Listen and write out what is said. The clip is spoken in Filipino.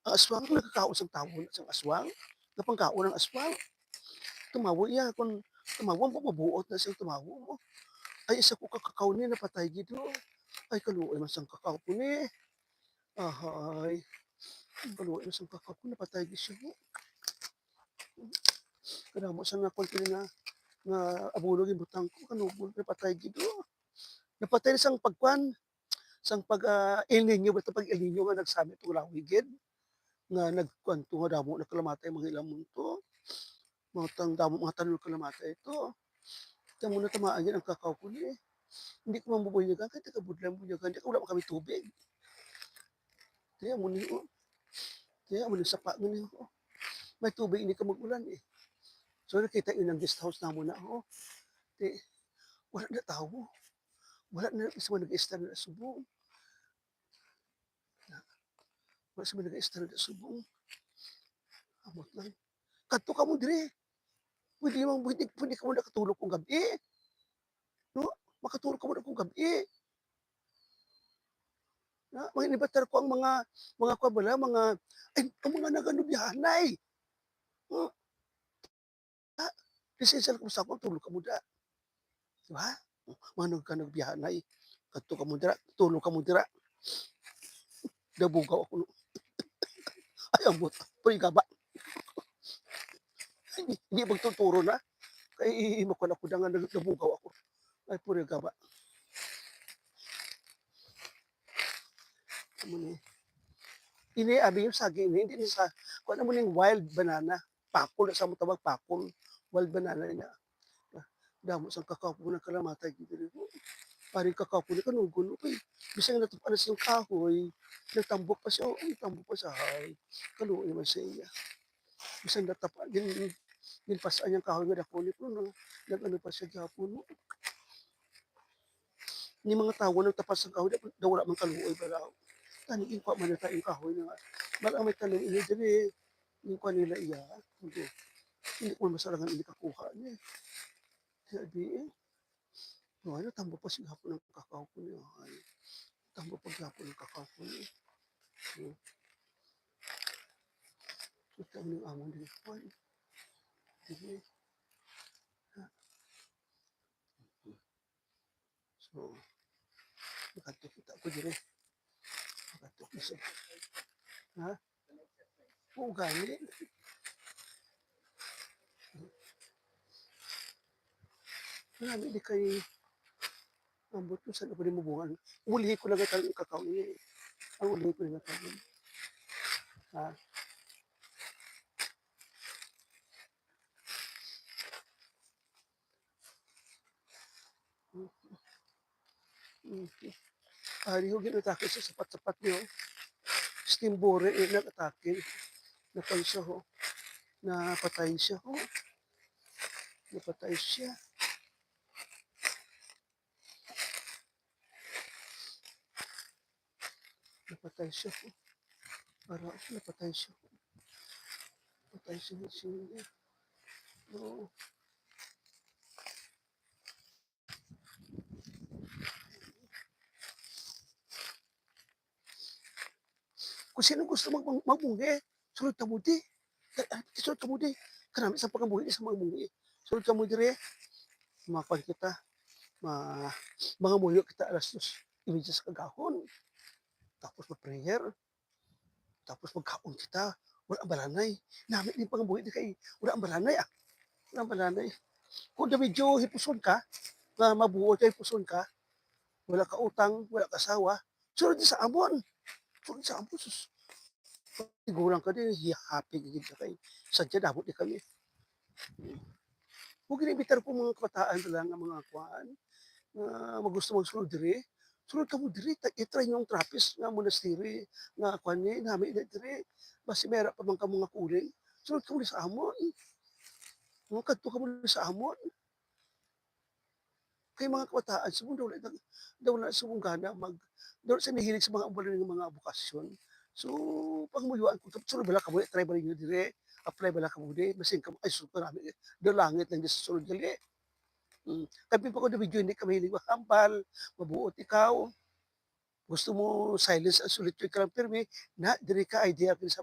Ang aswang nagkakaon sang tawo sang aswang, napangkaon ang aswang. Tumawo iya kon tumawo mo mabuot na siyang tumawo mo. Ay isa ko kakakaw ni napatay gid o. Ay kaluoy man sang kakaw ko ni. Ahay, kaluoy man sang kakaw ko napatay gid siya o. Kadamo sa nakuan ko nga abulog yung butang ko kanugod napatay gid o. Napatay na sang pagkuan, sang pag, El Nino basta pag El Nino nga nagsami tong lawigid, nga nagkuan 'to nga damo na kalamatay mga hilamon 'to, mga damo mga tanol kalamatay ito. Kaya mo natamaan yan ang kakao ko ni, hindi ko mambubunyagan kahit taga-Budlan bunyagan di wala man kami tubig. Kaya mo ni o, kaya mo ni sapa mo ni o, may tubig hindi ka mag-ulan, eh. So nakita yun ang guest house namo na o, di wala na tawo, wala na isa man nag-i-stay na subong, wala sa man nag-i-stay na subong, amot lang. Kadto ka mo diri, puwede ka mo nakatulog kung gabi, no? Makatulog ka muna kung gabi. Na maninibatar ko ang mga kuwan bala, mga ay ang mga naganubihanay. Hmm, lisensya kung sako tulog ka mo da, di ba? Mga nagbiyanay, kadto ka mo dira, tulog ka mo dira, nabugaw ako no. Ay ambot, puy gaba, hindi magtuturo na, kay makuan ako da nga nabugaw ako. Ay puri gaba, amo ni. Ini abi yung saging ni hindi ni sa kuan mo ning wild banana, pakol sa mo tawag pakol, wild banana niya. Damo sang kakao ko nagkalamatay gid diri. Paring kakao ko kanugon uy, bisan natupan na siyang kahoy, nagtambok pa siya, uy tambok pa siya, hay kaluoy naman siya iya. Bisan natapa ginpasan niyang kahoy nga dako ni kuno, nag-ano pa siya gyapon. Ni mga tawo nagtapas sang kahoy daw wala man kaluoy balaw. Tani ingkwa man na yung kahoy nga, bala may kaluoy ini diri, ingkwa nila iya, hindi ko masalangan ini kakuha ni. Kaya di eh, ay natambok pa siya gihapon ang kakao ko niya, ay tambok pa gyapon ang kakao ko niya. Hmm. Kita mo yung amon din kuwan, dili. So, nakadto kita ko diri, nakadto ko siya. Ha? Oo gani. Marami di kay ambot kung saan ako di mabungan. Ulihin ko lang ang kakao niya eh. Ang ulihin ko lang ang kakao. Ha? Mm. Ari ho ginatake sa sapat-sapat niyo. Steambore eh nag-atake. Napay siya ho. Napatay siya ho. Napatay siya. Napatay siya ho. Para napatay siya ho. Napatay siya siya. Oo. Kung sino gusto magbungge, sulod ka mo di. Sulod ka mo di. Karami sa pagkambuhi sa mga munggi. Sulod ka mo dire. Makuan kita. Ma, mga muyo kita alas 2:30 sa kagahon. Tapos mag-prayer. Tapos magkaon kita. Wala ang balanay. Namin din pagkambuhi di kay wala ang balanay ah. Wala ang balanay. Kung na medyo hipuson ka, na mabuo kay hipuson ka, wala ka utang, wala ka asawa, sulod sa amon. Sulod sa amon. Sus. Tigulang ka din, happy gid ka kay sadya dabot di kami. Kung ginimbitar ko mga kabataan lang nga mga kuan, nga magusto magsunod diri, sunod ka mo diri, i-try yung Trappist nga monastery nga kuan ni nami na diri. Basi mera pa man ka mga kuling, sunod ka mo sa amon. Mga kadto ka mo sa amon. Kay mga kabataan sumo daw na sumunggana daw sa nahilig sa mga uban ng mga bukasyon. So, pangmuyuan ko sunod bala ka mo, try bala niyo diri, apply bala ka mo di, basin ka ay sus marami daw langit lang di sa sunod gali. Kami pa ko na video hindi ka mahilig mahambal, mabuot ikaw. Gusto mo silence and solitude ka lang pirmi, na diri ka idea kini sa